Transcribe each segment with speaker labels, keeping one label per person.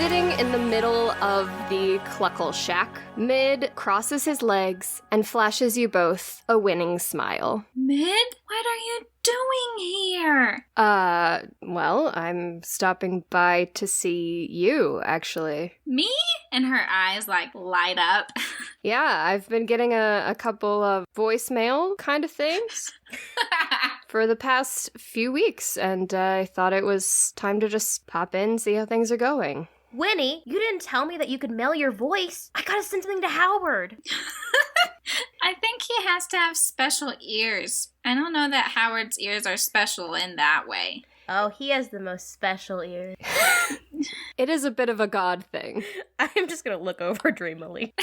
Speaker 1: Sitting in the middle of the Cluckle Shack, Mid crosses his legs and flashes you both a winning smile.
Speaker 2: Mid, what are you doing here?
Speaker 1: Well, I'm stopping by to see you, actually.
Speaker 2: Me? And her eyes, light up.
Speaker 1: Yeah, I've been getting a couple of voicemail kind of things for the past few weeks, and I thought it was time to just pop in, see how things are going.
Speaker 3: Wynni, you didn't tell me that you could mail your voice. I gotta send something to Howard.
Speaker 2: I think he has to have special ears. I don't know that Howard's ears are special in that way.
Speaker 3: Oh, he has the most special ears.
Speaker 1: It is a bit of a god thing.
Speaker 3: I'm just gonna look over dreamily.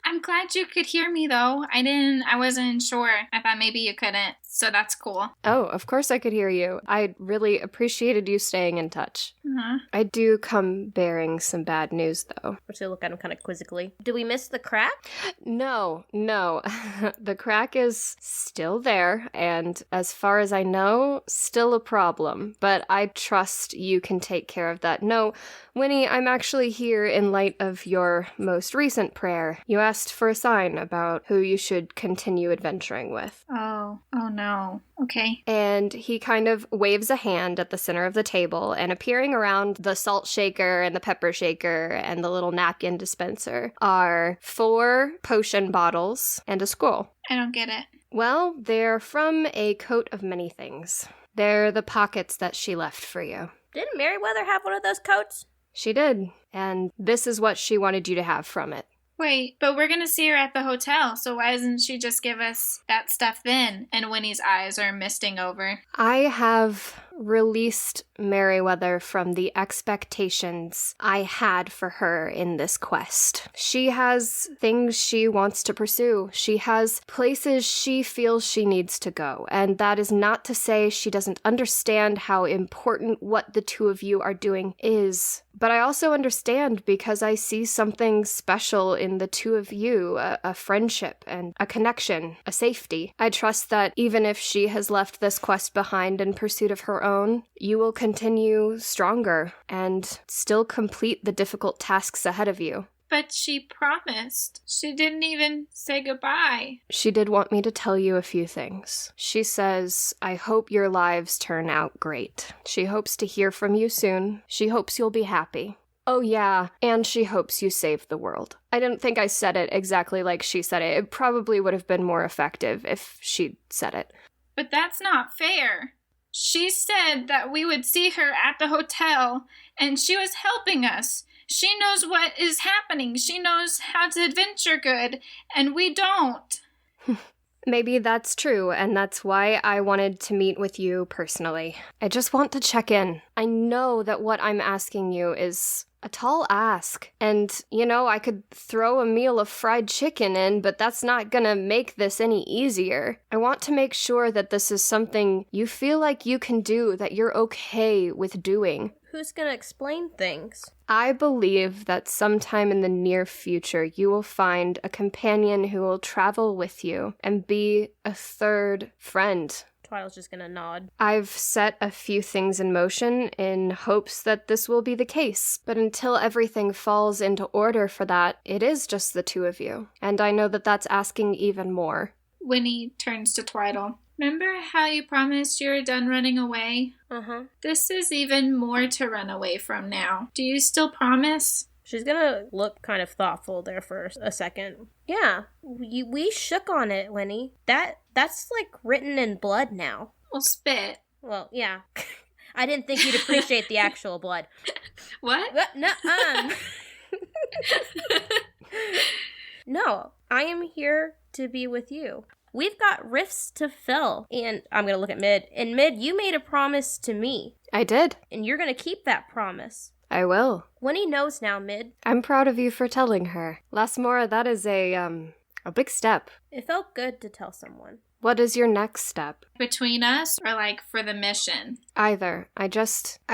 Speaker 2: I'm glad you could hear me, though. I wasn't sure. I thought maybe you couldn't, so that's cool.
Speaker 1: Oh, of course I could hear you. I really appreciated you staying in touch.
Speaker 2: Uh-huh.
Speaker 1: I do come bearing some bad news, though.
Speaker 3: We're gonna look at him kind of quizzically. Do we miss the crack?
Speaker 1: No. The crack is still there, and as far as I know, still a problem. But I trust you can take care of that. No, Wynni, I'm actually here in light of your most recent prayer. You asked for a sign about who you should continue adventuring with.
Speaker 2: Oh no. Okay.
Speaker 1: And he kind of waves a hand at the center of the table, and appearing around the salt shaker and the pepper shaker and the little napkin dispenser are 4 potion bottles and a scroll.
Speaker 2: I don't get it.
Speaker 1: Well, they're from a coat of many things. They're the pockets that she left for you.
Speaker 3: Didn't Merryweather have one of those coats?
Speaker 1: She did, and this is what she wanted you to have from it.
Speaker 2: Wait, but we're gonna see her at the hotel, so why doesn't she just give us that stuff then? And Winnie's eyes are misting over.
Speaker 1: I have released Merryweather from the expectations I had for her in this quest. She has things she wants to pursue. She has places she feels she needs to go. And that is not to say she doesn't understand how important what the two of you are doing is. But I also understand because I see something special in the two of you, a friendship and a connection, a safety. I trust that even if she has left this quest behind in pursuit of her own, you will continue stronger and still complete the difficult tasks ahead of you.
Speaker 2: But she promised. She didn't even say goodbye.
Speaker 1: She did want me to tell you a few things. She says, I hope your lives turn out great. She hopes to hear from you soon. She hopes you'll be happy. Oh yeah, and she hopes you save the world. I didn't think I said it exactly like she said it. It probably would have been more effective if she'd said it.
Speaker 2: But that's not fair. She said that we would see her at the hotel, and she was helping us. She knows what is happening. She knows how to adventure good, and we don't.
Speaker 1: Maybe that's true, and that's why I wanted to meet with you personally. I just want to check in. I know that what I'm asking you is a tall ask. And, I could throw a meal of fried chicken in, but that's not gonna make this any easier. I want to make sure that this is something you feel like you can do, that you're okay with doing.
Speaker 3: Who's gonna explain things?
Speaker 1: I believe that sometime in the near future you will find a companion who will travel with you and be a third friend.
Speaker 3: Twyddle's just gonna nod.
Speaker 1: I've set a few things in motion in hopes that this will be the case, but until everything falls into order for that, it is just the two of you. And I know that that's asking even more.
Speaker 2: Wynni turns to Twyddle. Remember how you promised you were done running away?
Speaker 3: Uh-huh.
Speaker 2: This is even more to run away from now. Do you still promise?
Speaker 3: She's gonna look kind of thoughtful there for a second. Yeah, we shook on it, Wynni. That's written in blood now.
Speaker 2: Well, spit.
Speaker 3: Well, yeah. I didn't think you'd appreciate the actual blood.
Speaker 2: What?
Speaker 3: No, I am here to be with you. We've got rifts to fill, and I'm gonna look at Mid. And Mid, you made a promise to me.
Speaker 1: I did.
Speaker 3: And you're gonna keep that promise.
Speaker 1: I will.
Speaker 3: Wynni knows now, Mid.
Speaker 1: I'm proud of you for telling her. Lasmora, that is a big step.
Speaker 3: It felt good to tell someone.
Speaker 1: What is your next step?
Speaker 2: Between us, or for the mission?
Speaker 1: Either. I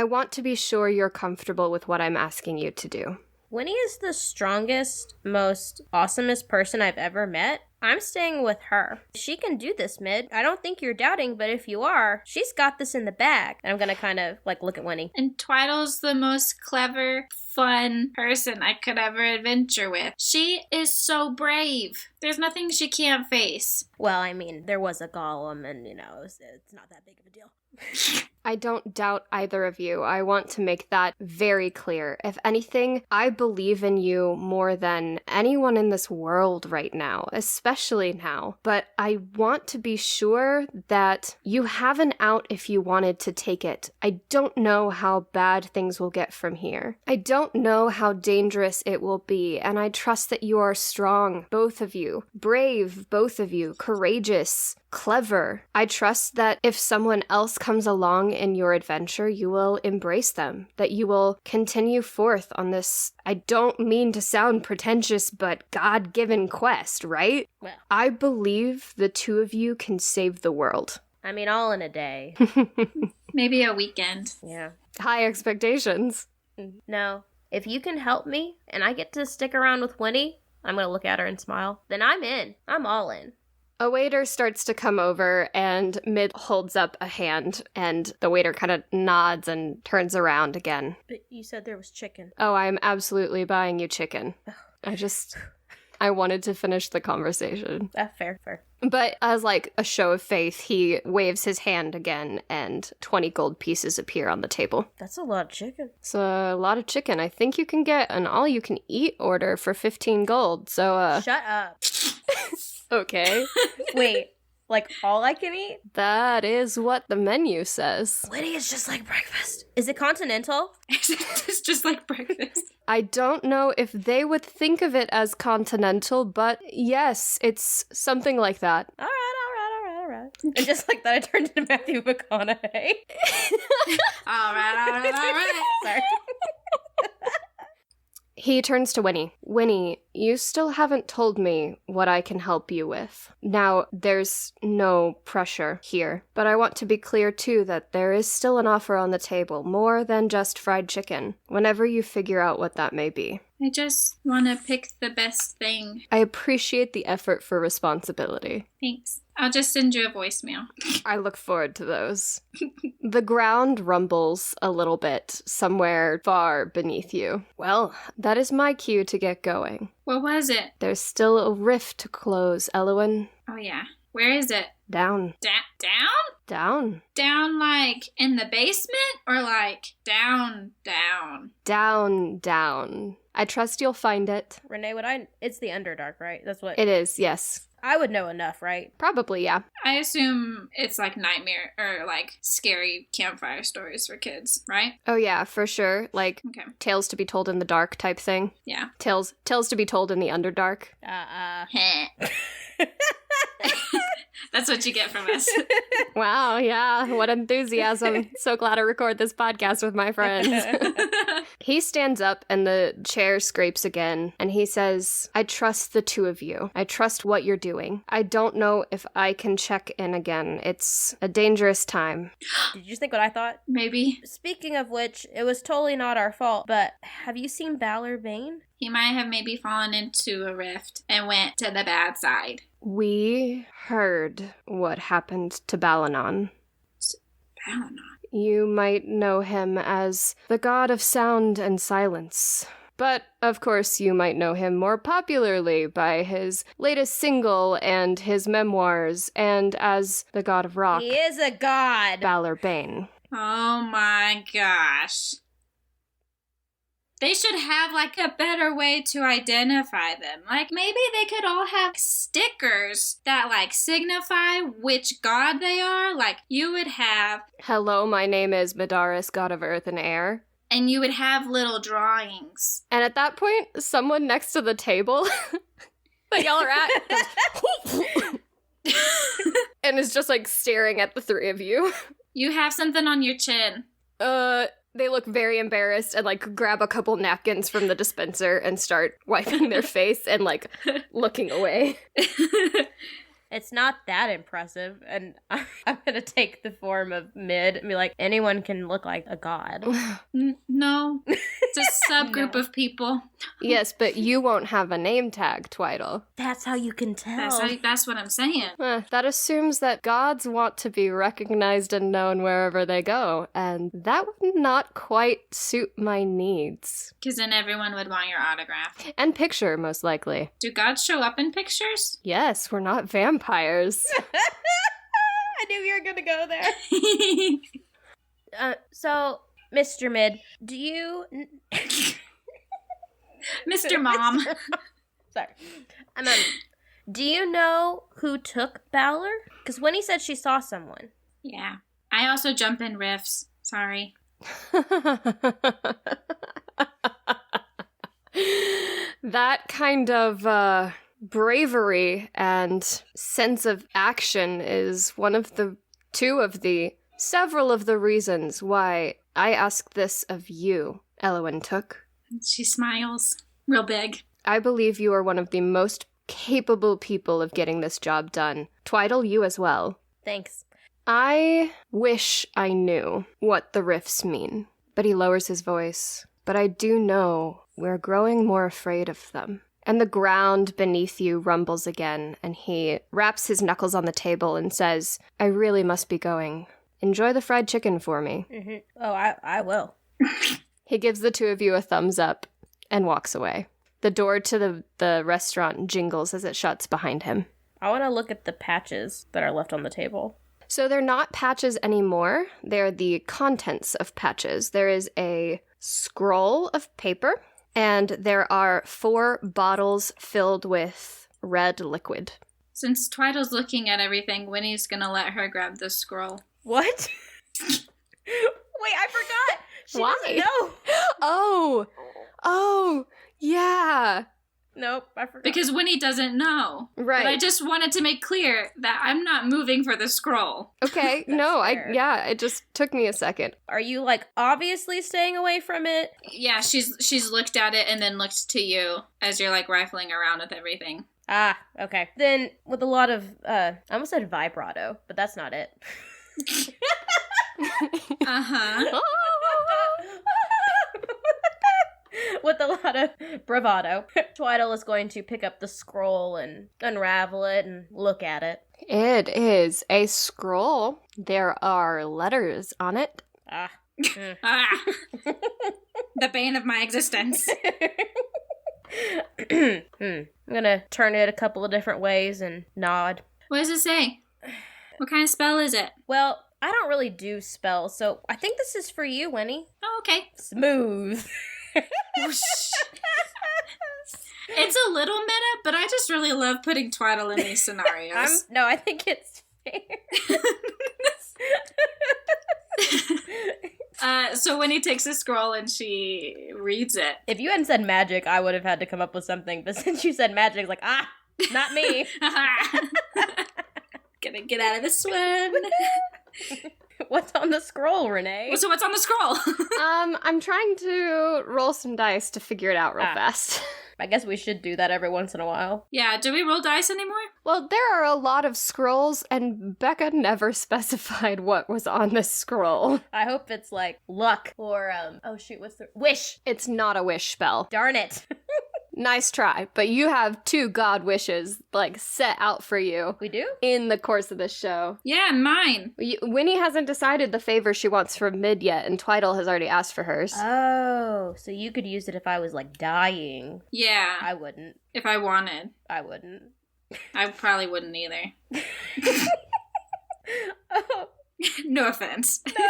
Speaker 1: want to be sure you're comfortable with what I'm asking you to do.
Speaker 3: Wynni is the strongest, most awesomest person I've ever met. I'm staying with her. She can do this, Mid. I don't think you're doubting, but if you are, she's got this in the bag. And I'm gonna kind of, like, look at Wynni.
Speaker 2: And Twyddle's the most clever, fun person I could ever adventure with. She is so brave. There's nothing she can't face.
Speaker 3: Well, I mean, there was a golem, and, it's not that big of a deal.
Speaker 1: I don't doubt either of you. I want to make that very clear. If anything, I believe in you more than anyone in this world right now, especially now. But I want to be sure that you have an out if you wanted to take it. I don't know how bad things will get from here. I don't know how dangerous it will be, and I trust that you are strong, both of you. Brave, both of you. Courageous. Clever. I trust that if someone else comes along in your adventure, you will embrace them, that you will continue forth on this, I don't mean to sound pretentious, but God-given quest, right?
Speaker 3: Well,
Speaker 1: I believe the two of you can save the world.
Speaker 3: I mean, all in a day.
Speaker 2: Maybe a weekend.
Speaker 3: Yeah.
Speaker 1: High expectations.
Speaker 3: No. If you can help me, and I get to stick around with Wynni, I'm gonna look at her and smile, then I'm in. I'm all in.
Speaker 1: A waiter starts to come over, and Mid holds up a hand, and the waiter kind of nods and turns around again.
Speaker 3: But you said there was chicken.
Speaker 1: Oh, I'm absolutely buying you chicken. I wanted to finish the conversation.
Speaker 3: Fair.
Speaker 1: But as like a show of faith, he waves his hand again, and 20 gold pieces appear on the table.
Speaker 3: That's a lot of chicken.
Speaker 1: It's a lot of chicken. I think you can get an all-you-can-eat order for 15 gold, so
Speaker 3: Shut up.
Speaker 1: Okay.
Speaker 3: Wait, like all I can eat?
Speaker 1: That is what the menu says.
Speaker 3: Wynni is just like breakfast. Is it continental?
Speaker 2: It's just like breakfast.
Speaker 1: I don't know if they would think of it as continental, but yes, it's something like that.
Speaker 3: All right. And just like that, I turned into Matthew McConaughey.
Speaker 2: All right.
Speaker 3: Sorry.
Speaker 1: He turns to Wynni. Wynni, you still haven't told me what I can help you with. Now, there's no pressure here, but I want to be clear too that there is still an offer on the table, more than just fried chicken, whenever you figure out what that may be.
Speaker 2: I just want to pick the best thing.
Speaker 1: I appreciate the effort for responsibility.
Speaker 2: Thanks. I'll just send you a voicemail.
Speaker 1: I look forward to those. The ground rumbles a little bit somewhere far beneath you. Well, that is my cue to get going.
Speaker 2: What was it?
Speaker 1: There's still a rift to close, Elowin.
Speaker 2: Oh, yeah. Where is it?
Speaker 1: Down.
Speaker 2: Down?
Speaker 1: Down.
Speaker 2: Down, like, in the basement? Or, like, down?
Speaker 1: Down. I trust you'll find it.
Speaker 3: Renee, it's the Underdark, right? That's what...
Speaker 1: It is, yes.
Speaker 3: I would know enough, right?
Speaker 1: Probably, yeah.
Speaker 2: I assume it's, like, nightmare or, like, scary campfire stories for kids, right?
Speaker 1: Oh, yeah, for sure. Like,
Speaker 2: Okay.
Speaker 1: tales to be told in the dark type thing.
Speaker 2: Yeah.
Speaker 1: Tales to be told in the Underdark.
Speaker 2: That's what you get from us.
Speaker 1: Wow, yeah, what enthusiasm. So glad to record this podcast with my friends. He stands up and the chair scrapes again, and he says, I trust the two of you. I trust what you're doing. I don't know if I can check in again. It's a dangerous time.
Speaker 3: Did you think what I thought?
Speaker 2: Maybe.
Speaker 3: Speaking of which, it was totally not our fault, but have you seen Fablemaidens?
Speaker 2: He might have maybe fallen into a rift and went to the bad side.
Speaker 1: We heard what happened to Balanon.
Speaker 2: Balanon?
Speaker 1: You might know him as the god of sound and silence. But, of course, you might know him more popularly by his latest single and his memoirs, and as the god of rock.
Speaker 3: He is a god!
Speaker 1: Fablemaidens.
Speaker 2: Oh my gosh. They should have, like, a better way to identify them. Like, maybe they could all have stickers that, like, signify which god they are. Like, you would have...
Speaker 1: Hello, my name is Medaris, god of earth and air.
Speaker 2: And you would have little drawings.
Speaker 1: And at that point, someone next to the table that y'all are at and is just, like, staring at the three of you.
Speaker 2: You have something on your chin.
Speaker 1: They look very embarrassed and, like, grab a couple napkins from the dispenser and start wiping their face and, like, looking away.
Speaker 3: It's not that impressive, and I'm gonna take the form of Mid and be like, anyone can look like a god.
Speaker 2: No. It's a subgroup of people.
Speaker 1: Yes, but you won't have a name tag, Twyddle.
Speaker 3: That's how you can tell.
Speaker 2: That's what I'm saying.
Speaker 1: That assumes that gods want to be recognized and known wherever they go, and that would not quite suit my needs.
Speaker 2: Because then everyone would want your autograph.
Speaker 1: And picture, most likely.
Speaker 2: Do gods show up in pictures?
Speaker 1: Yes, we're not vampires.
Speaker 3: I knew you were gonna go there. So, Mr. Mid, do you...
Speaker 2: Mr. Mom.
Speaker 3: Sorry. Do you know who took Balor? Because Wynni said she saw someone.
Speaker 2: Yeah. I also jump in riffs. Sorry.
Speaker 1: That kind of bravery and sense of action is one of the several of the reasons why I ask this of you, Elwyn Took.
Speaker 2: She smiles real big.
Speaker 1: I believe you are one of the most capable people of getting this job done. Twyddle, you as well.
Speaker 3: Thanks.
Speaker 1: I wish I knew what the rifts mean. But he lowers his voice. But I do know we're growing more afraid of them. And the ground beneath you rumbles again, and he raps his knuckles on the table and says, I really must be going. Enjoy the fried chicken for me.
Speaker 3: Mm-hmm. Oh, I will.
Speaker 1: He gives the two of you a thumbs up and walks away. The door to the restaurant jingles as it shuts behind him.
Speaker 3: I want to look at the patches that are left on the table.
Speaker 1: So they're not patches anymore. They're the contents of patches. There is a scroll of paper, and there are 4 bottles filled with red liquid.
Speaker 2: Since Twyddle's looking at everything, Wynni's gonna let her grab the scroll.
Speaker 3: What? Wait, I forgot. She
Speaker 1: Why?
Speaker 3: doesn't know.
Speaker 1: Oh, yeah.
Speaker 3: Nope, I forgot.
Speaker 2: Because Wynni doesn't know.
Speaker 1: Right.
Speaker 2: But I just wanted to make clear that I'm not moving for the scroll.
Speaker 1: Okay, no,
Speaker 3: fair.
Speaker 1: it just took me a second.
Speaker 3: Are you, obviously staying away from it?
Speaker 2: Yeah, she's looked at it and then looked to you as you're, rifling around with everything.
Speaker 3: Ah, okay. Then, with a lot of, I almost said vibrato, but that's not it.
Speaker 2: Uh-huh.
Speaker 3: With a lot of bravado, Twyddle is going to pick up the scroll and unravel it and look at it.
Speaker 1: It is a scroll. There are letters on it.
Speaker 3: Ah.
Speaker 2: Ah. The bane of my existence.
Speaker 3: I'm gonna turn it a couple of different ways and nod.
Speaker 2: What does it say? What kind of spell is it?
Speaker 3: Well, I don't really do spells, so I think this is for you, Wynni.
Speaker 2: Oh, okay.
Speaker 3: Smooth.
Speaker 2: It's a little meta, but I just really love putting Twyddle in these scenarios.
Speaker 3: I think it's fair.
Speaker 2: So when he takes a scroll and she reads it.
Speaker 3: If you hadn't said magic, I would have had to come up with something, but since you said magic, it's not me.
Speaker 2: Gonna get out of this one.
Speaker 3: What's on the scroll, Renee?
Speaker 2: So what's on the scroll?
Speaker 1: I'm trying to roll some dice to figure it out real fast.
Speaker 3: I guess we should do that every once in a while.
Speaker 2: Yeah, do we roll dice anymore?
Speaker 1: Well, there are a lot of scrolls, and Becca never specified what was on the scroll.
Speaker 3: I hope it's luck or, what's the... Wish!
Speaker 1: It's not a wish spell.
Speaker 3: Darn it.
Speaker 1: Nice try, but you have 2 god wishes, set out for you.
Speaker 3: We do?
Speaker 1: In the course of this show.
Speaker 2: Yeah, mine.
Speaker 1: Wynni hasn't decided the favor she wants from Mid yet, and Twyddle has already asked for hers.
Speaker 3: Oh, so you could use it if I was, dying.
Speaker 2: Yeah.
Speaker 3: I wouldn't.
Speaker 2: If I wanted.
Speaker 3: I wouldn't.
Speaker 2: I probably wouldn't either.
Speaker 3: Oh.
Speaker 2: No offense.
Speaker 3: No.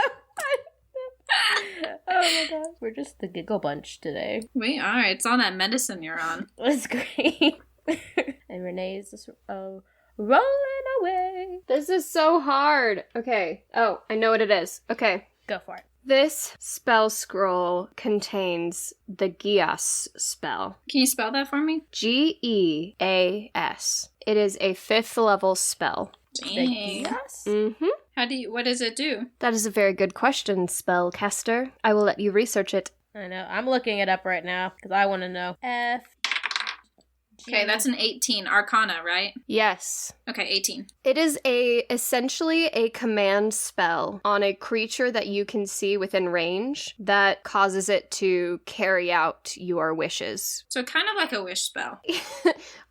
Speaker 3: Oh my gosh. We're just the giggle bunch today.
Speaker 2: We are. It's all that medicine you're on.
Speaker 3: That's great. And Renee's just rolling away.
Speaker 1: This is so hard. Okay. Oh, I know what it is. Okay.
Speaker 3: Go for it.
Speaker 1: This spell scroll contains the Geas spell.
Speaker 2: Can you spell that for me?
Speaker 1: Geas. It is a 5th level spell.
Speaker 2: Dang.
Speaker 1: Mm-hmm.
Speaker 2: What does it do?
Speaker 1: That is a very good question, spellcaster. I will let you research it.
Speaker 3: I know. I'm looking it up right now because I want to know.
Speaker 2: Okay, that's an 18. Arcana, right?
Speaker 1: Yes.
Speaker 2: Okay, 18.
Speaker 1: It is essentially a command spell on a creature that you can see within range that causes it to carry out your wishes.
Speaker 2: So kind of like a wish spell.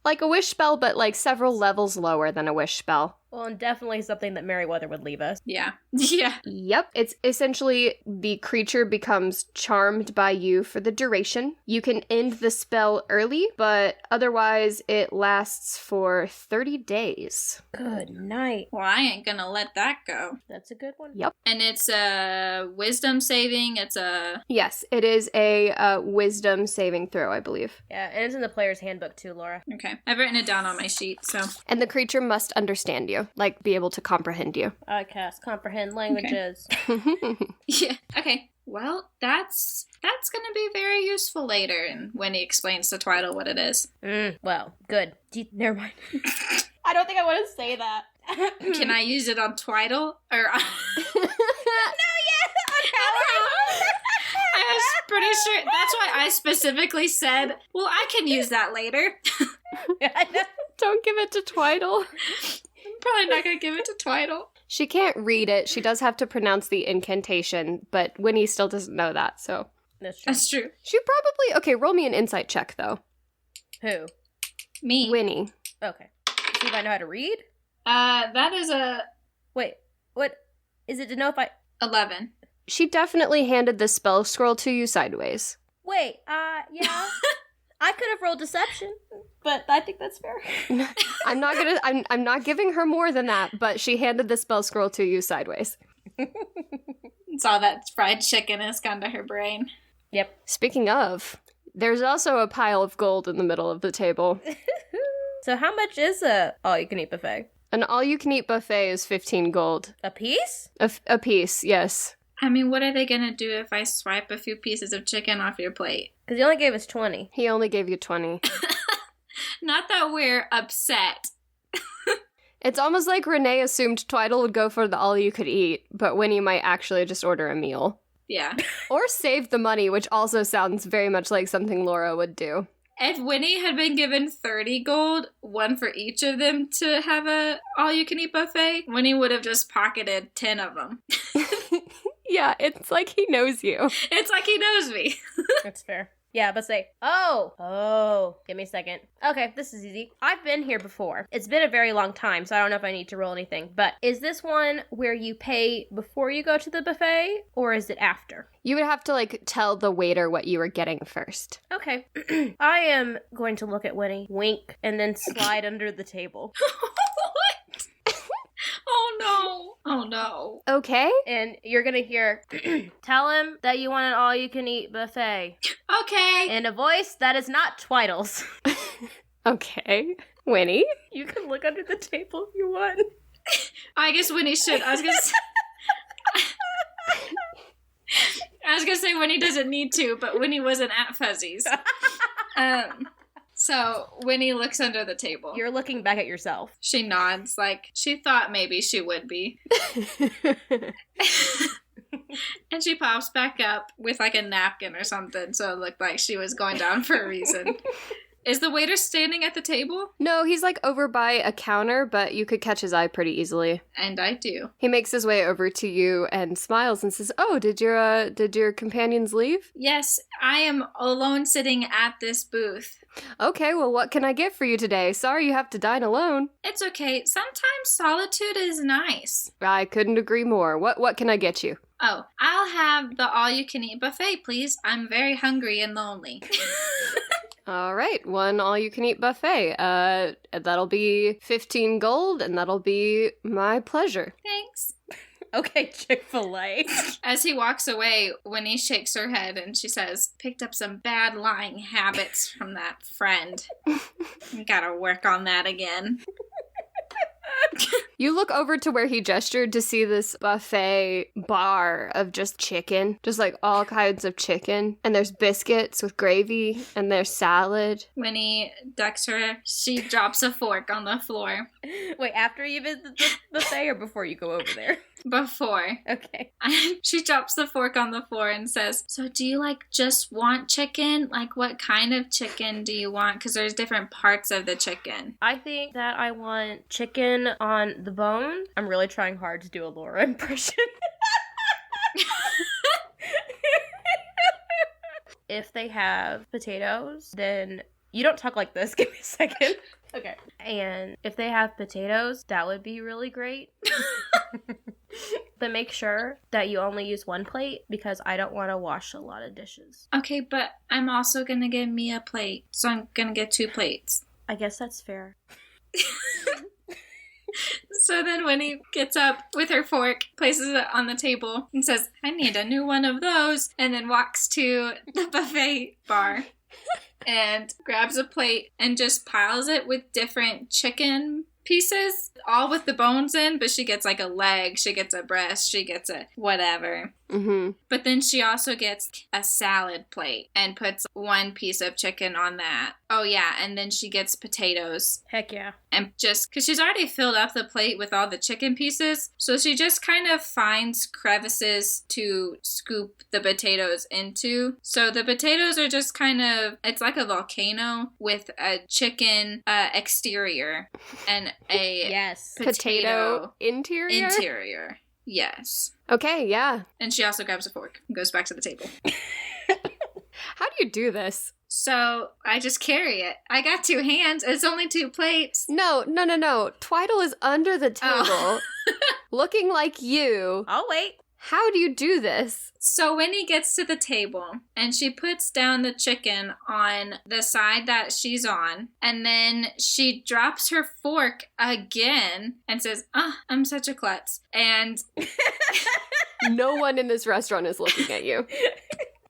Speaker 1: Like a wish spell, but like several levels lower than a wish spell.
Speaker 3: Well, and definitely something that Merryweather would leave us.
Speaker 2: Yeah. Yeah.
Speaker 1: Yep. It's essentially the creature becomes charmed by you for the duration. You can end the spell early, but otherwise it lasts for 30 days.
Speaker 3: Good night.
Speaker 2: Well, I ain't gonna let that go.
Speaker 3: That's a good one.
Speaker 1: Yep.
Speaker 2: And it's a wisdom saving. It's a...
Speaker 1: Yes, it is a wisdom saving throw, I believe.
Speaker 3: Yeah, and it's in the player's handbook too, Laura.
Speaker 2: Okay. I've written it down on my sheet, so...
Speaker 1: And the creature must understand you, like be able to comprehend you.
Speaker 3: I cast comprehend languages.
Speaker 2: Yeah. Okay. Well, that's gonna be very useful later, and when he explains to Twyddle what it is.
Speaker 3: Well, good. Never mind. I don't think I want to say that.
Speaker 2: Can I use it on Twyddle? Or on...
Speaker 3: No, yes!
Speaker 2: I was pretty sure. That's why I specifically said, well, I can use that later.
Speaker 1: Don't give it to Twyddle.
Speaker 2: I'm probably not gonna give it to Twyddle.
Speaker 1: She can't read it. She does have to pronounce the incantation, but Wynni still doesn't know that, so...
Speaker 3: That's true.
Speaker 2: That's true.
Speaker 1: She probably... Okay, roll me an insight check, though.
Speaker 3: Who?
Speaker 2: Me.
Speaker 1: Wynni.
Speaker 3: Okay. See if I know how to read?
Speaker 2: That is a...
Speaker 3: Wait, what? Is it to know if I...
Speaker 2: 11.
Speaker 1: She definitely handed the spell scroll to you sideways.
Speaker 3: Wait, yeah. I could have rolled deception, but I think that's fair.
Speaker 1: I'm not giving her more than that, but she handed the spell scroll to you sideways.
Speaker 2: It's all that fried chicken has gone to her brain.
Speaker 3: Yep.
Speaker 1: Speaking of, there's also a pile of gold in the middle of the table.
Speaker 3: So how much is a all-you-can-eat buffet?
Speaker 1: An all-you-can-eat buffet is 15 gold.
Speaker 3: A piece?
Speaker 1: A piece, yes.
Speaker 2: I mean, what are they gonna do if I swipe a few pieces of chicken off your plate?
Speaker 3: Because he only gave us 20.
Speaker 1: He only gave you 20.
Speaker 2: Not that we're upset.
Speaker 1: It's almost like Renee assumed Twyddle would go for the all-you-could-eat, but Wynni might actually just order a meal.
Speaker 2: Yeah.
Speaker 1: Or save the money, which also sounds very much like something Laura would do.
Speaker 2: If Wynni had been given 30 gold, one for each of them to have a all-you-can-eat buffet, Wynni would have just pocketed 10 of them.
Speaker 1: Yeah, it's like he knows you.
Speaker 2: It's like he knows me.
Speaker 3: That's fair. Yeah, but say, oh, give me a second. Okay, this is easy. I've been here before. It's been a very long time, so I don't know if I need to roll anything. But is this one where you pay before you go to the buffet, or is it after?
Speaker 1: You would have to, like, tell the waiter what you were getting first.
Speaker 3: Okay. I am going to look at Wynni, wink, and then slide under the table.
Speaker 2: What? Oh no. Oh no.
Speaker 1: Okay.
Speaker 3: And you're gonna hear, tell him that you want an all-you-can-eat buffet.
Speaker 2: Okay.
Speaker 3: In a voice that is not Twyddle's.
Speaker 1: Okay. Wynni?
Speaker 3: You can look under the table if you want.
Speaker 2: I guess Wynni should. I was gonna say Wynni doesn't need to, but Wynni wasn't at Fuzzy's. So Wynni looks under the table.
Speaker 3: You're looking back at yourself.
Speaker 2: She nods, like she thought maybe she would be. And she pops back up with like a napkin or something, so it looked like she was going down for a reason. Is the waiter standing at the table?
Speaker 1: No, he's like over by a counter, but you could catch his eye pretty easily.
Speaker 2: And I do.
Speaker 1: He makes his way over to you and smiles and says, "Oh, did your companions leave?"
Speaker 2: Yes, I am alone sitting at this booth.
Speaker 1: Okay, well, what can I get for you today? Sorry you have to dine alone.
Speaker 2: It's okay. Sometimes solitude is nice.
Speaker 1: I couldn't agree more. What can I get you?
Speaker 2: Oh, I'll have the all-you-can-eat buffet, please. I'm very hungry and lonely.
Speaker 1: All right, one all-you-can-eat buffet. That'll be 15 gold, and that'll be my pleasure.
Speaker 2: Thanks.
Speaker 3: Okay, Chick-fil-A.
Speaker 2: As he walks away, Wynni shakes her head and she says, picked up some bad lying habits from that friend. Gotta work on that again.
Speaker 1: You look over to where he gestured to see this buffet bar of just chicken, just like all kinds of chicken. And there's biscuits with gravy, and there's salad.
Speaker 2: Wynni ducks her. She drops a fork on the floor.
Speaker 3: Wait, after you visit the buffet or before you go over there?
Speaker 2: Before.
Speaker 3: Okay.
Speaker 2: She drops the fork on the floor and says, so do you just want chicken? What kind of chicken do you want? Because there's different parts of the chicken.
Speaker 3: I think that I want chicken on the bone. I'm really trying hard to do a Laura impression. If they have potatoes, then you don't talk like this. Give me a second. Okay. And if they have potatoes, that would be really great. But make sure that you only use one plate because I don't want to wash a lot of dishes.
Speaker 2: Okay, but I'm also going to give me a plate, so I'm going to get 2 plates.
Speaker 3: I guess that's fair.
Speaker 2: So then Wynni gets up with her fork, places it on the table, and says, I need a new one of those, and then walks to the buffet bar and grabs a plate and just piles it with different chicken pieces, all with the bones in, but she gets a leg, she gets a breast, she gets a whatever.
Speaker 1: Mm-hmm.
Speaker 2: But then she also gets a salad plate and puts 1 piece of chicken on that. Oh yeah, and then she gets potatoes.
Speaker 3: Heck yeah.
Speaker 2: And just, because she's already filled up the plate with all the chicken pieces, so she just kind of finds crevices to scoop the potatoes into. So the potatoes are just kind of, it's like a volcano with a chicken exterior and a
Speaker 3: yes.
Speaker 1: Potato interior?
Speaker 2: Yes.
Speaker 1: Okay, yeah.
Speaker 2: And she also grabs a fork and goes back to the table.
Speaker 1: How do you do this?
Speaker 2: So I just carry it. I got 2 hands. It's only 2 plates.
Speaker 1: No. Twyddle is under the table, looking like you.
Speaker 3: I'll wait.
Speaker 1: How do you do this?
Speaker 2: So Wynni gets to the table and she puts down the chicken on the side that she's on, and then she drops her fork again and says, I'm such a klutz. And
Speaker 1: no one in this restaurant is looking at you.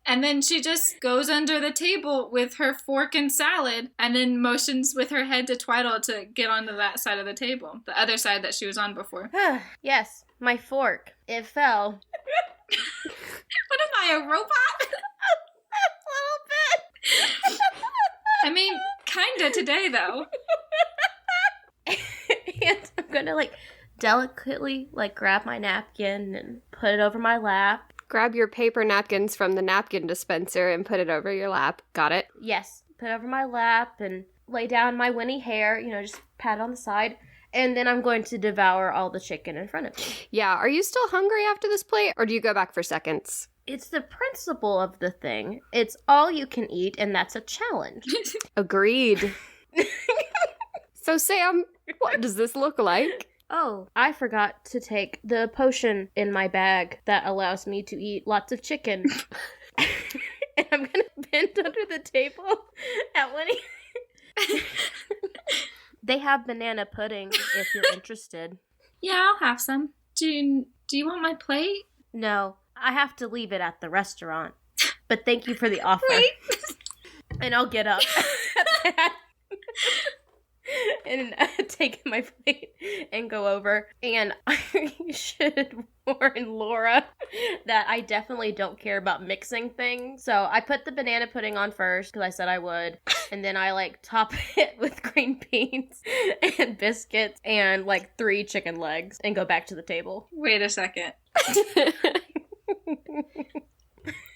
Speaker 2: And then she just goes under the table with her fork and salad and then motions with her head to Twyddle to get onto that side of the table, the other side that she was on before.
Speaker 3: Yes, my fork. It fell.
Speaker 2: What am I, a robot?
Speaker 3: A little bit.
Speaker 2: I mean, kinda today, though.
Speaker 3: And I'm gonna, delicately, grab my napkin and put it over my lap.
Speaker 1: Grab your paper napkins from the napkin dispenser and put it over your lap. Got it?
Speaker 3: Yes. Put it over my lap and lay down my Wynni hair, just pat it on the side. And then I'm going to devour all the chicken in front of me.
Speaker 1: Yeah, are you still hungry after this plate, or do you go back for seconds?
Speaker 3: It's the principle of the thing. It's all you can eat, and that's a challenge.
Speaker 1: Agreed. So, Sam, what does this look like?
Speaker 3: Oh, I forgot to take the potion in my bag that allows me to eat lots of chicken. And I'm going to bend under the table at Wynni. They have banana pudding if you're interested.
Speaker 2: Yeah, I'll have some. Do you want my plate?
Speaker 3: No, I have to leave it at the restaurant. But thank you for the offer.
Speaker 2: Wait.
Speaker 3: And I'll get up and take my plate and go over. And I should warn Laura that I definitely don't care about mixing things. So I put the banana pudding on first because I said I would. And then I top it with green beans and biscuits and 3 chicken legs and go back to the table.
Speaker 2: Wait a second.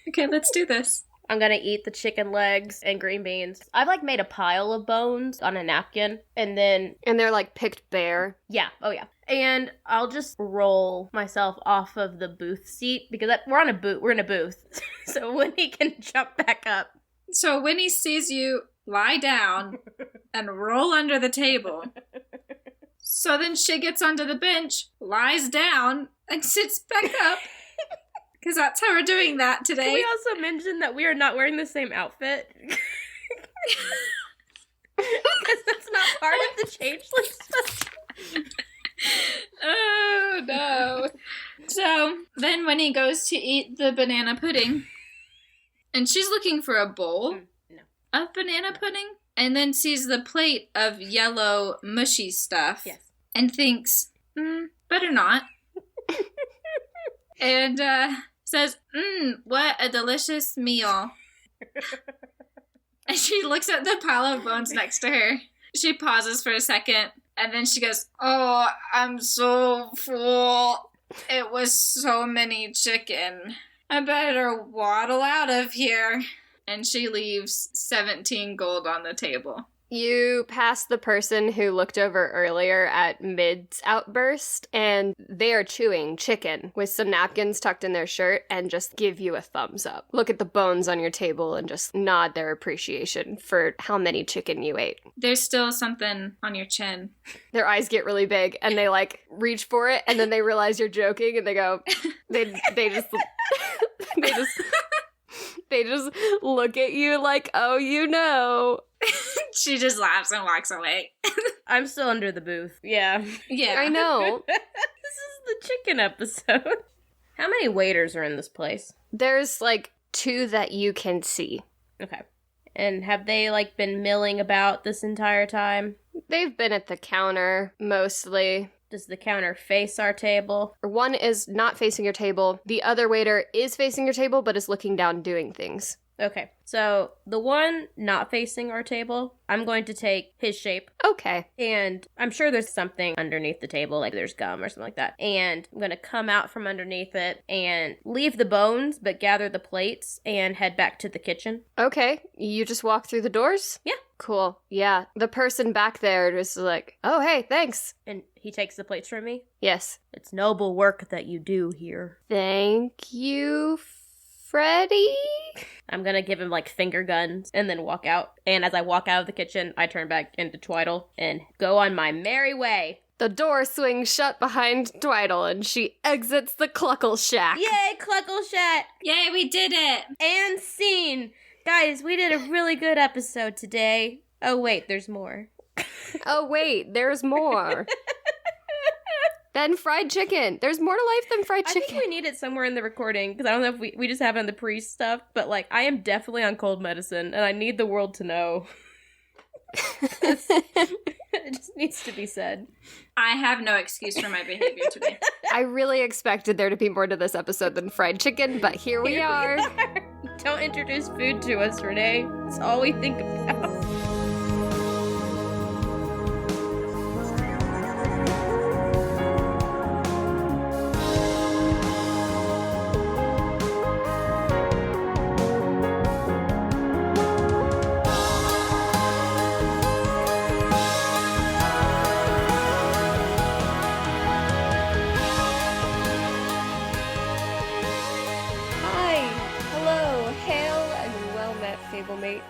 Speaker 2: Okay, let's do this.
Speaker 3: I'm gonna eat the chicken legs and green beans. I've made a pile of bones on a napkin and then...
Speaker 1: And they're picked bare?
Speaker 3: Yeah, oh yeah. And I'll just roll myself off of the booth seat because we're in a booth. So Wynni can jump back up.
Speaker 2: So Wynni sees you lie down and roll under the table. So then she gets onto the bench, lies down, and sits back up. Because that's how we're doing that today.
Speaker 3: Can we also mention that we are not wearing the same outfit? Because that's not part of the change list.
Speaker 2: Oh, no. So, then Wynni goes to eat the banana pudding. And she's looking for a bowl of banana pudding. And then sees the plate of yellow, mushy stuff.
Speaker 3: Yes.
Speaker 2: And thinks, better not. And says, what a delicious meal. And she looks at the pile of bones next to her. She pauses for a second, and then she goes, oh, I'm so full. It was so many chicken. I better waddle out of here. And she leaves 17 gold on the table.
Speaker 1: You pass the person who looked over earlier at Mid's outburst, and they are chewing chicken with some napkins tucked in their shirt and just give you a thumbs up. Look at the bones on your table and just nod their appreciation for how many chicken you ate.
Speaker 2: There's still something on your chin.
Speaker 1: Their eyes get really big and they like reach for it and then they realize you're joking and they go, they just they just look at you like, oh, you know.
Speaker 2: She just laughs and walks away.
Speaker 3: I'm still under the booth. Yeah.
Speaker 2: Yeah.
Speaker 1: I know.
Speaker 3: This is the chicken episode. How many waiters are in this place?
Speaker 1: There's like 2 that you can see.
Speaker 3: Okay. And have they like been milling about this entire time?
Speaker 1: They've been at the counter mostly.
Speaker 3: Does the counter face our table?
Speaker 1: One is not facing your table. The other waiter is facing your table but is looking down doing things.
Speaker 3: Okay, so the one not facing our table, I'm going to take his shape.
Speaker 1: Okay.
Speaker 3: And I'm sure there's something underneath the table, like there's gum or something like that. And I'm going to come out from underneath it and leave the bones, but gather the plates and head back to the kitchen.
Speaker 1: Okay. You just walk through the doors?
Speaker 3: Yeah.
Speaker 1: Cool. Yeah. The person back there just like, oh, hey, thanks.
Speaker 3: And he takes the plates from me.
Speaker 1: Yes.
Speaker 3: It's noble work that you do here.
Speaker 1: Thank you, Freddie?
Speaker 3: I'm gonna give him like finger guns and then walk out. And as I walk out of the kitchen, I turn back into Twyddle and go on my merry way.
Speaker 1: The door swings shut behind Twyddle and she exits the Cluckle Shack.
Speaker 3: Yay, Cluckle Shack!
Speaker 2: Yay, we did it!
Speaker 3: And scene! Guys, we did a really good episode today. Oh wait, there's more.
Speaker 1: Oh wait, there's more. Then fried chicken. There's more to life than fried chicken.
Speaker 3: I think we need it somewhere in the recording, because I don't know if we just have it on the priest stuff, but like, I am definitely on cold medicine, and I need the world to know. It just needs to be said.
Speaker 2: I have no excuse for my behavior today.
Speaker 1: I really expected there to be more to this episode than fried chicken, but here we are.
Speaker 3: Don't introduce food to us, Renee. It's all we think about.
Speaker 1: Fablemates.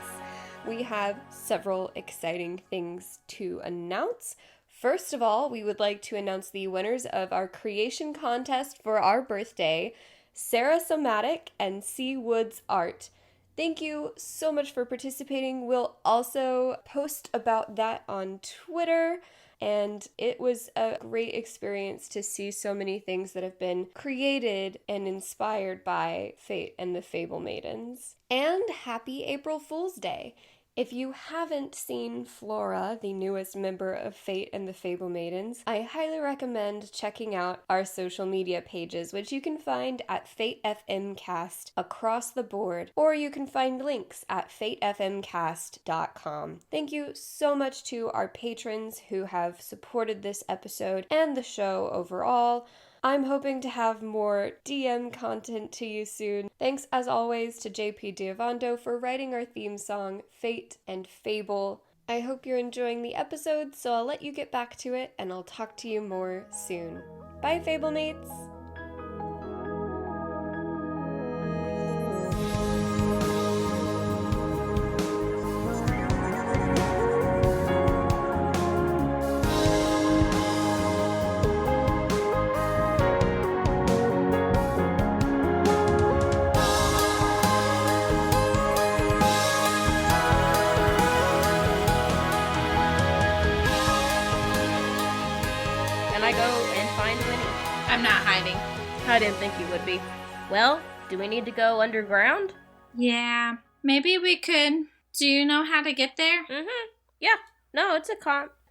Speaker 1: We have several exciting things to announce. First of all, we would like to announce the winners of our creation contest for our birthday, Sarah Somatic and C. Woods Art. Thank you so much for participating. We'll also post about that on Twitter. And it was a great experience to see so many things that have been created and inspired by Fate and the Fablemaidens. And happy April Fool's Day! If you haven't seen Flora, the newest member of Fate and the Fablemaidens, I highly recommend checking out our social media pages, which you can find at FateFMCast across the board, or you can find links at FateFMCast.com. Thank you so much to our patrons who have supported this episode and the show overall. I'm hoping to have more DM content to you soon. Thanks as always to JP Diavando for writing our theme song, Fate and Fable. I hope you're enjoying the episode, so I'll let you get back to it and I'll talk to you more soon. Bye, Fablemates!
Speaker 3: I didn't think you would be. Well, do we need to go underground?
Speaker 2: Yeah, maybe we could. Do you know how to get there?
Speaker 3: Yeah. No, it's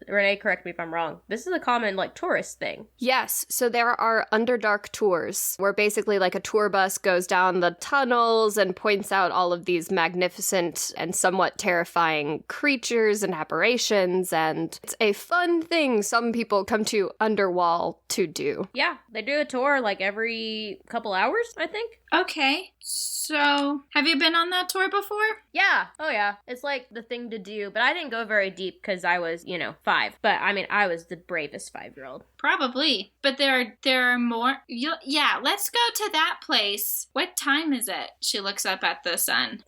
Speaker 3: Renee, correct me if I'm wrong. This is a common, like, tourist thing.
Speaker 1: Yes, so there are Underdark tours where basically like a tour bus goes down the tunnels and points out all of these magnificent and somewhat terrifying creatures and aberrations, and it's a fun thing some people come to Underwall to do.
Speaker 3: Yeah, they do a tour like every couple hours, I think.
Speaker 2: Okay, so have you been on that tour before?
Speaker 3: Yeah. Oh, yeah. It's like the thing to do, but I didn't go very deep because I was, 5. But I mean, I was the bravest 5-year-old.
Speaker 2: Probably, but there are more. Yeah, let's go to that place. What time is it? She looks up at the sun.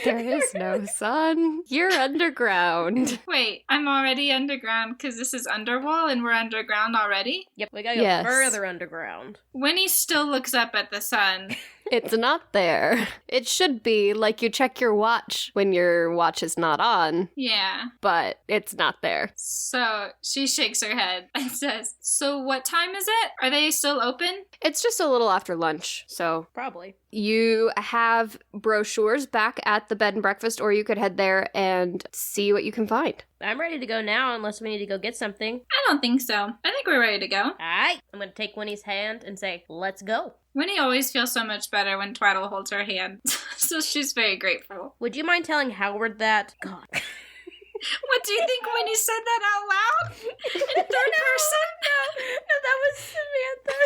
Speaker 1: There is no sun. You're underground.
Speaker 2: Wait, I'm already underground because this is Underwall and we're underground already?
Speaker 3: Yep, we gotta go further underground.
Speaker 2: Wynni still looks up at the sun.
Speaker 1: It's not there. It should be like you check your watch when your watch is not on.
Speaker 2: Yeah.
Speaker 1: But it's not there.
Speaker 2: So she shakes her head and says, so what time is it? Are they still open?
Speaker 1: It's just a little after lunch, so
Speaker 3: Probably.
Speaker 1: you have brochures back at the bed and breakfast, or you could head there and see what you can find.
Speaker 3: I'm ready to go now unless we need to go get something.
Speaker 2: I don't think so. I think we're ready to go.
Speaker 3: Alright, I'm gonna take Winnie's hand and say, let's go.
Speaker 2: Wynni always feels so much better when Twyddle holds her hand, so she's very grateful.
Speaker 3: Would you mind telling Howard that? God.
Speaker 2: What do you think Wynni said that out loud? In third person?
Speaker 3: No, that was Samantha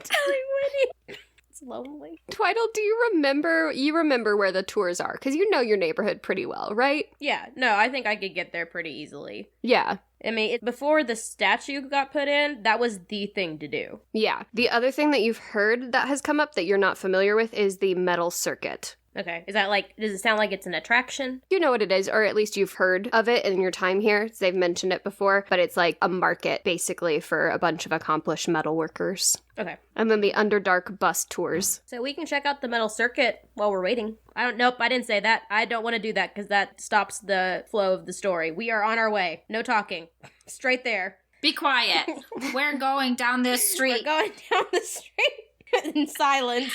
Speaker 3: telling Winnie. It's lonely.
Speaker 1: Twyddle, do you remember where the tours are? Because you know your neighborhood pretty well, right?
Speaker 3: Yeah, no, I think I could get there pretty easily.
Speaker 1: Yeah.
Speaker 3: I mean, before the statue got put in, that was the thing to do.
Speaker 1: Yeah. The other thing that you've heard that has come up that you're not familiar with is the metal circuit.
Speaker 3: Okay. Is that does it sound like it's an attraction?
Speaker 1: You know what it is, or at least you've heard of it in your time here. They've mentioned it before, but it's like a market, basically, for a bunch of accomplished metal workers.
Speaker 3: Okay.
Speaker 1: And then the Underdark bus tours.
Speaker 3: So we can check out the metal circuit while we're waiting. Nope, I didn't say that. I don't want to do that because that stops the flow of the story. We are on our way. No talking. Straight there.
Speaker 2: Be quiet. We're going down this street.
Speaker 3: We're going down the street in silence.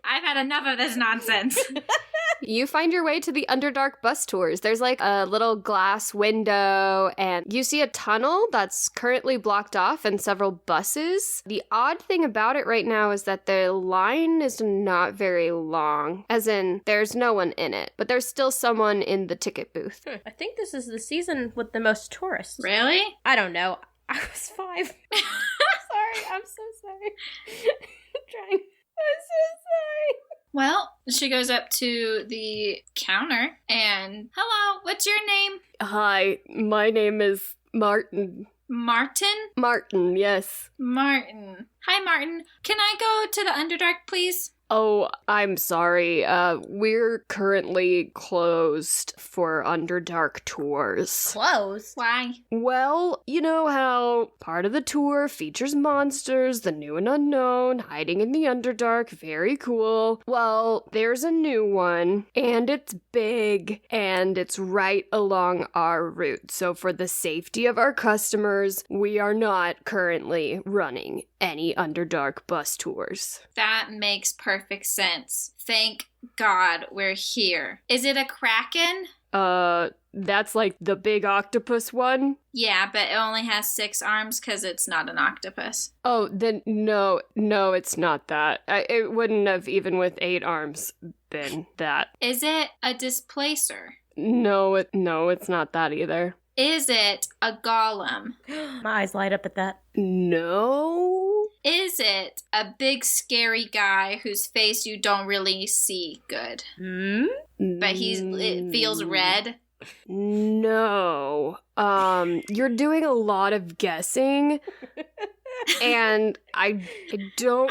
Speaker 2: I've had enough of this nonsense.
Speaker 1: You find your way to the Underdark bus tours. There's like a little glass window, and you see a tunnel that's currently blocked off and several buses. The odd thing about it right now is that the line is not very long, as in there's no one in it, but there's still someone in the ticket booth.
Speaker 3: I think this is the season with the most tourists.
Speaker 2: Really?
Speaker 3: I don't know. I was 5. Sorry, I'm so sorry. I'm trying. I'm so sorry.
Speaker 2: Well, she goes up to the counter and, hello, what's your name?
Speaker 1: Hi, my name is Martin.
Speaker 2: Martin?
Speaker 1: Martin, yes.
Speaker 2: Martin. Hi, Martin. Can I go to the Underdark, please?
Speaker 1: Oh, I'm sorry. We're currently closed for Underdark tours.
Speaker 3: Closed?
Speaker 2: Why?
Speaker 1: Well, you know how part of the tour features monsters, the new and unknown, hiding in the Underdark, very cool. Well, there's a new one, and it's big, and it's right along our route. So for the safety of our customers, we are not currently running any Underdark bus tours.
Speaker 2: That makes perfect sense. Thank God we're here. Is it a kraken?
Speaker 1: That's like the big octopus one?
Speaker 2: Yeah, but it only has 6 arms because it's not an octopus.
Speaker 1: Oh, then no, it's not that. It wouldn't have, even with 8 arms, been that.
Speaker 2: Is it a displacer?
Speaker 1: No, it's not that either.
Speaker 2: Is it a golem?
Speaker 3: My eyes light up at that.
Speaker 1: No.
Speaker 2: Is it a big scary guy whose face you don't really see good? But it feels red?
Speaker 1: No. You're doing a lot of guessing. And I don't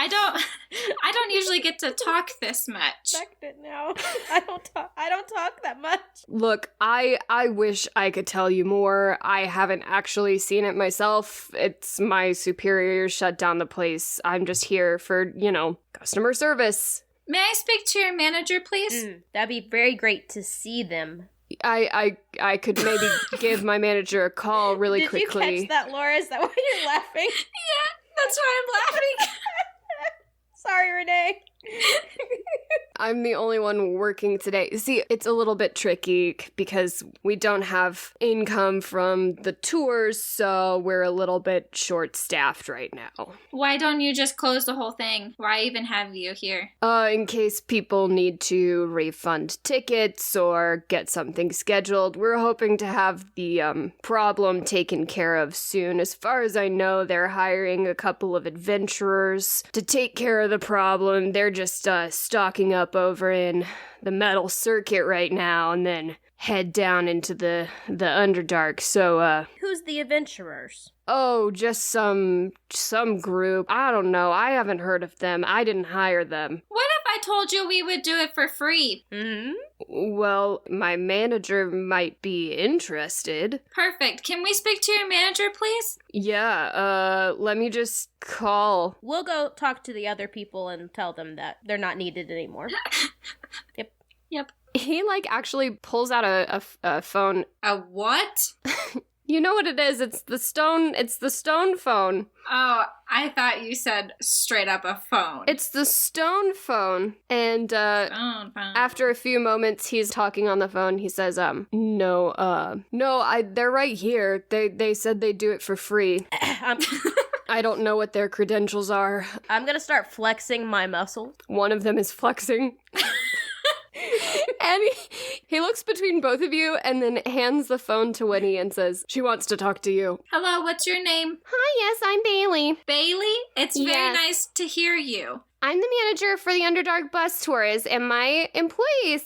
Speaker 2: usually get to talk this much.
Speaker 3: Expect it now. I don't talk that much.
Speaker 1: Look, I wish I could tell you more. I haven't actually seen it myself. It's my superiors shut down the place. I'm just here for, customer service.
Speaker 2: May I speak to your manager, please?
Speaker 3: That'd be very great to see them.
Speaker 1: I could maybe give my manager a call really quickly.
Speaker 3: Did you catch that, Laura? Is that why you're laughing?
Speaker 2: Yeah, that's why I'm laughing.
Speaker 3: Sorry, Renee.
Speaker 1: I'm the only one working today. See, it's a little bit tricky because we don't have income from the tours, so we're a little bit short-staffed right now.
Speaker 2: Why don't you just close the whole thing? Why even have you here?
Speaker 1: In case people need to refund tickets or get something scheduled. We're hoping to have the problem taken care of soon. As far as I know, they're hiring a couple of adventurers to take care of the problem. They're just stocking up over in the metal circuit right now and then head down into the Underdark. So,
Speaker 3: Who's the adventurers?
Speaker 1: Oh, just some group. I don't know. I haven't heard of them. I didn't hire them.
Speaker 2: What if I told you we would do it for free?
Speaker 3: Mm-hmm.
Speaker 1: Well, my manager might be interested.
Speaker 2: Perfect. Can we speak to your manager, please?
Speaker 1: Yeah, let me just call.
Speaker 3: We'll go talk to the other people and tell them that they're not needed anymore.
Speaker 2: Yep.
Speaker 1: He, actually pulls out a phone.
Speaker 2: A what?
Speaker 1: You know what it is? It's the stone phone.
Speaker 2: Oh, I thought you said straight up a phone.
Speaker 1: It's the stone phone. And,
Speaker 2: phone.
Speaker 1: After a few moments, he's talking on the phone. He says, they're right here. They said they'd do it for free. I don't know what their credentials are.
Speaker 3: I'm gonna start flexing my muscles.
Speaker 1: One of them is flexing. And he looks between both of you and then hands the phone to Wynni and says, she wants to talk to you.
Speaker 2: Hello, what's your name?
Speaker 1: Hi, yes, I'm Bailey.
Speaker 2: Bailey? It's very
Speaker 1: Yes.
Speaker 2: nice to hear you.
Speaker 1: I'm the manager for the Underdark bus tours, and my employee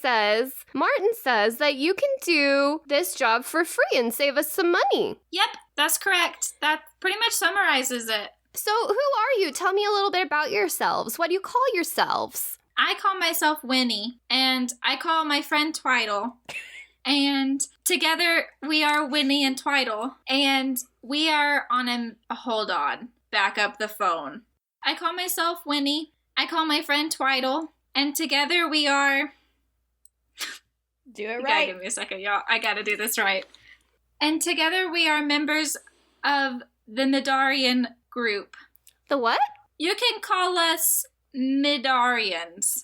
Speaker 1: Martin says that you can do this job for free and save us some money.
Speaker 2: Yep, that's correct. That pretty much summarizes it.
Speaker 1: So who are you? Tell me a little bit about yourselves. What do you call yourselves?
Speaker 2: I call myself Wynni, and I call my friend Twyddle. And together we are Wynni and Twyddle, and we are on hold on, back up the phone. I call myself Wynni, I call my friend Twyddle, and together we are...
Speaker 3: Do it
Speaker 2: You
Speaker 3: right.
Speaker 2: gotta give me a second, y'all. I gotta do this right. And together we are members of the Midarian group.
Speaker 1: The what?
Speaker 2: You can call us Midarians.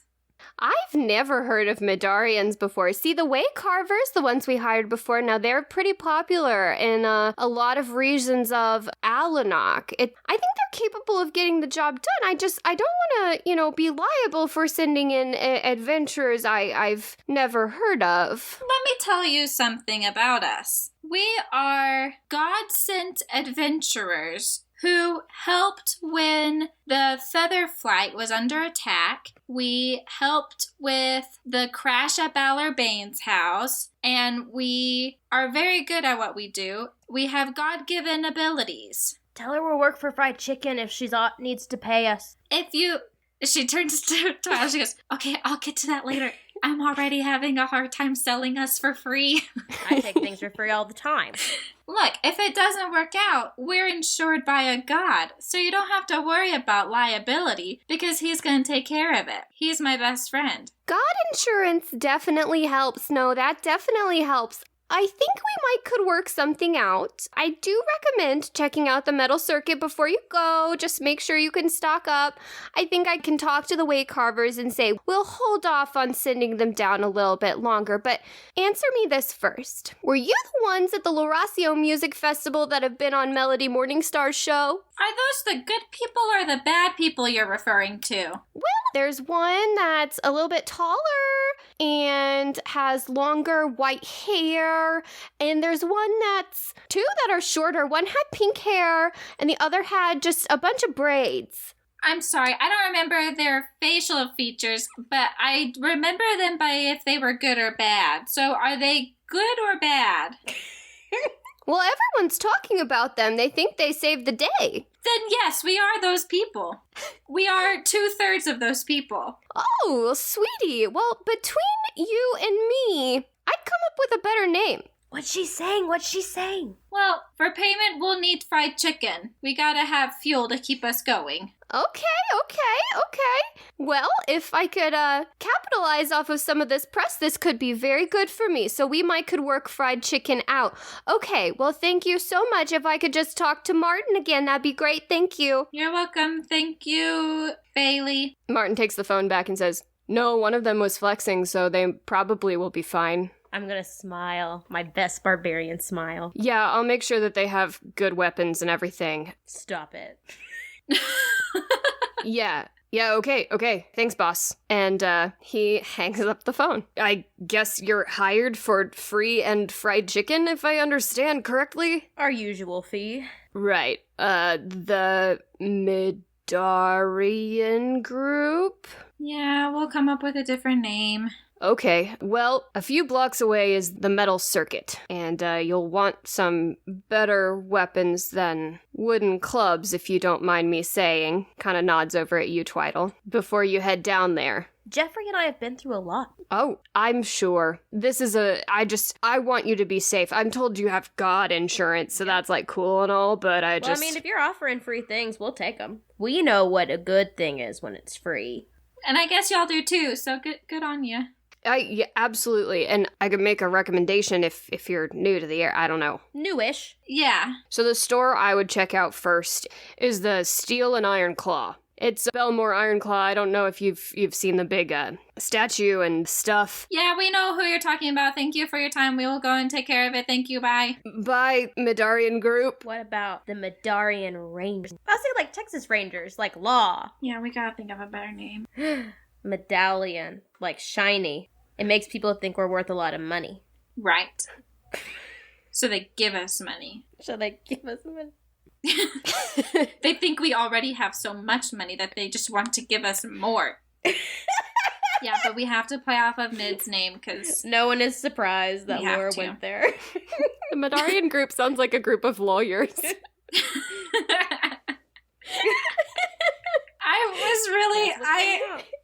Speaker 1: I've never heard of Midarians before. See, the Way Carvers, the ones we hired before, now they're pretty popular in a lot of regions of Alanok. I think they're capable of getting the job done. I don't want to, be liable for sending in adventurers I've never heard of.
Speaker 2: Let me tell you something about us. We are God-sent adventurers who helped when the Feather Flight was under attack. We helped with the crash at Fablemaidens' house, and we are very good at what we do. We have God-given abilities.
Speaker 3: Tell her we'll work for fried chicken if she needs to pay us.
Speaker 2: She turns to Twyla, she goes, okay, I'll get to that later. I'm already having a hard time selling us for free.
Speaker 3: I take things for free all the time.
Speaker 2: Look, if it doesn't work out, we're insured by a god, so you don't have to worry about liability because he's going to take care of it. He's my best friend.
Speaker 1: God insurance definitely helps. No, that definitely helps. I think we could work something out. I do recommend checking out the metal circuit before you go. Just make sure you can stock up. I think I can talk to the Way Carvers and say, we'll hold off on sending them down a little bit longer. But answer me this first. Were you the ones at the Lauracio Music Festival that have been on Melody Morningstar's show?
Speaker 2: Are those the good people or the bad people you're referring to?
Speaker 1: Well, there's one that's a little bit taller and has longer white hair. And there's two that are shorter. One had pink hair and the other had just a bunch of braids.
Speaker 2: I'm sorry, I don't remember their facial features, but I remember them by if they were good or bad. So are they good or bad?
Speaker 1: Well, everyone's talking about them. They think they saved the day.
Speaker 2: Then yes, we are those people. We are 2/3 of those people.
Speaker 1: Oh, sweetie. Well, between you and me, I'd come up with a better name.
Speaker 3: What's she saying? What's she saying?
Speaker 2: Well, for payment, we'll need fried chicken. We gotta have fuel to keep us going.
Speaker 1: Okay. Well, if I could capitalize off of some of this press, this could be very good for me. So we might could work fried chicken out. Okay, well, thank you so much. If I could just talk to Martin again, that'd be great. Thank you.
Speaker 2: You're welcome. Thank you, Bailey.
Speaker 1: Martin takes the phone back and says, no, one of them was flexing, so they probably will be fine.
Speaker 3: I'm gonna smile. My best barbarian smile.
Speaker 1: Yeah, I'll make sure that they have good weapons and everything.
Speaker 3: Stop it.
Speaker 1: Yeah, okay. Thanks, boss. And he hangs up the phone. I guess you're hired for free and fried chicken, if I understand correctly?
Speaker 3: Our usual fee.
Speaker 1: Right. The Midarian group?
Speaker 2: Yeah, we'll come up with a different name.
Speaker 1: Okay, well, a few blocks away is the metal circuit, and you'll want some better weapons than wooden clubs, if you don't mind me saying. Kinda nods over at you, Twyddle, before you head down there.
Speaker 3: Jeffrey and I have been through a lot.
Speaker 1: Oh, I'm sure. This is I want you to be safe. I'm told you have God insurance, so that's, like, cool and all, but
Speaker 3: Well, I mean, if you're offering free things, we'll take them. We know what a good thing is when it's free.
Speaker 2: And I guess y'all do too, so good on you.
Speaker 1: Yeah, absolutely. And I could make a recommendation if you're new to the area. I don't know.
Speaker 3: Newish.
Speaker 2: Yeah.
Speaker 1: So the store I would check out first is the Steel and Iron Claw. It's Belmore Iron Claw. I don't know if you've seen the big statue and stuff.
Speaker 2: Yeah, we know who you're talking about. Thank you for your time. We will go and take care of it. Thank you. Bye.
Speaker 1: By Midarian Group.
Speaker 3: What about the Midarian Rangers? I was thinking like Texas Rangers, like Law.
Speaker 2: Yeah, we gotta think of a better name.
Speaker 3: Medallion, like shiny. It makes people think we're worth a lot of money.
Speaker 2: Right. So they give us money.
Speaker 3: So they give us money.
Speaker 2: They think we already have so much money that they just want to give us more. Yeah, but we have to play off of Mid's name because
Speaker 3: no one is surprised that Laura went there.
Speaker 1: The Midarian Group sounds like a group of lawyers.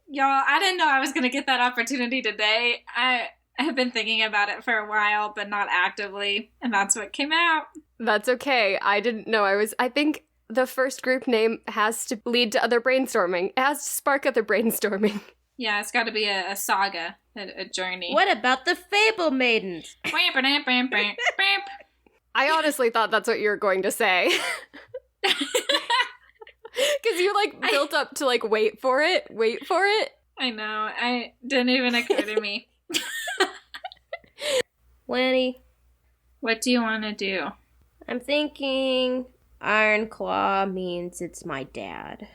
Speaker 2: Y'all, I didn't know I was going to get that opportunity today. I have been thinking about it for a while, but not actively, and that's what came out.
Speaker 1: That's okay. I didn't know I think the first group name has to lead to other brainstorming. It has to spark other brainstorming.
Speaker 2: Yeah, it's got to be a saga, a journey.
Speaker 3: What about the Fablemaidens?
Speaker 1: I honestly thought that's what you were going to say. Because you, built up to, wait for it.
Speaker 2: I know. I didn't even occur to me.
Speaker 3: Wynni.
Speaker 2: What do you want to do?
Speaker 3: I'm thinking Iron Claw means it's my dad.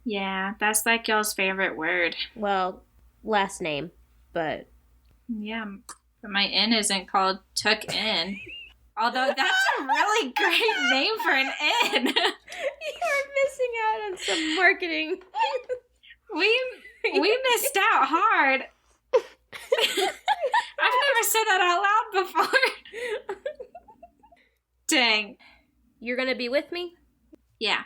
Speaker 2: Yeah, that's y'all's favorite word.
Speaker 3: Well, last name, but...
Speaker 2: Yeah, but my N isn't called Took In. Although that's a really great name for an N.
Speaker 3: You're missing out on some marketing.
Speaker 2: We missed out hard. I've never said that out loud before. Dang.
Speaker 3: You're gonna be with me?
Speaker 2: Yeah.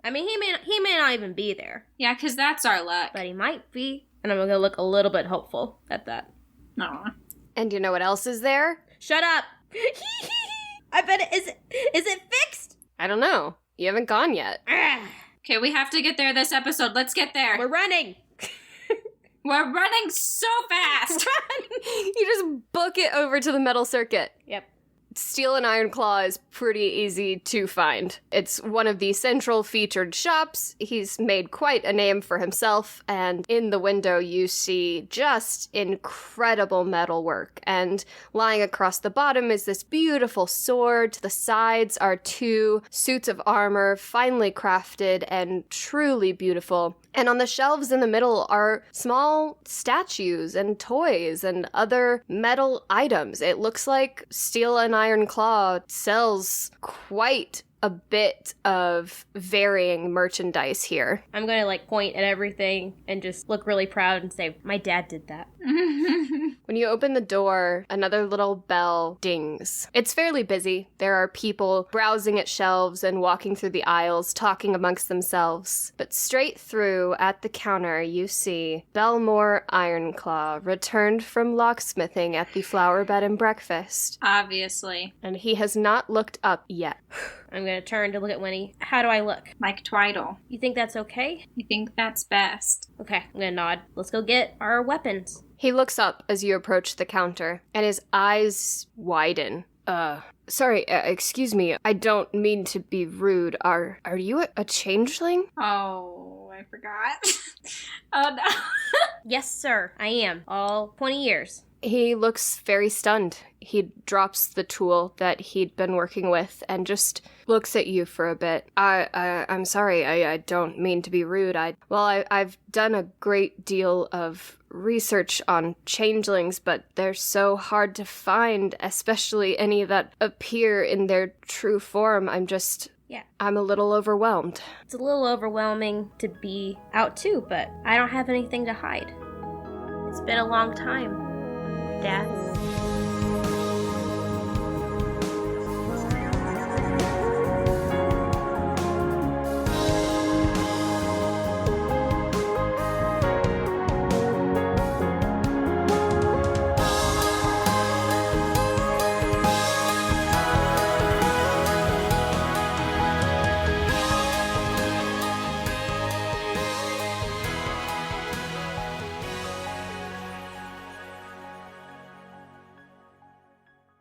Speaker 3: I mean, he may not even be there.
Speaker 2: Yeah, because that's our luck.
Speaker 3: But he might be. And I'm gonna look a little bit hopeful at that.
Speaker 2: Aw.
Speaker 1: And you know what else is there?
Speaker 3: Shut up! I bet is it fixed?
Speaker 1: I don't know. You haven't gone yet.
Speaker 2: Okay, we have to get there this episode. Let's get there.
Speaker 3: We're running!
Speaker 2: We're running so fast!
Speaker 1: You just book it over to the metal circuit.
Speaker 3: Yep.
Speaker 1: Steel and Iron Claw is pretty easy to find. It's one of the central featured shops. He's made quite a name for himself, and in the window you see just incredible metalwork. And lying across the bottom is this beautiful sword. To the sides are 2 suits of armor, finely crafted and truly beautiful. And on the shelves in the middle are small statues and toys and other metal items. It looks like Steel and Iron Claw sells quite a bit of varying merchandise here.
Speaker 3: I'm gonna like point at everything and just look really proud and say, my dad did that.
Speaker 1: When you open the door, another little bell dings. It's fairly busy. There are people browsing at shelves and walking through the aisles, talking amongst themselves. But straight through at the counter, you see Belmore Ironclaw returned from locksmithing at the Flower Bed and Breakfast.
Speaker 2: Obviously.
Speaker 1: And he has not looked up yet.
Speaker 3: I'm gonna turn to look at Wynni. How do I look?
Speaker 2: Like Twyddle.
Speaker 3: You think that's okay?
Speaker 2: You think that's best?
Speaker 3: Okay, I'm gonna nod. Let's go get our weapons.
Speaker 1: He looks up as you approach the counter, and his eyes widen. Sorry, excuse me. I don't mean to be rude. Are you a changeling?
Speaker 2: Oh, I forgot. Oh, no.
Speaker 3: Yes, sir, I am. All 20 years.
Speaker 1: He looks very stunned. He drops the tool that he'd been working with and just looks at you for a bit. I'm sorry. I don't mean to be rude. I've done a great deal of research on changelings, but they're so hard to find, especially any that appear in their true form. I'm a little overwhelmed.
Speaker 3: It's a little overwhelming to be out too, but I don't have anything to hide. It's been a long time, Dad.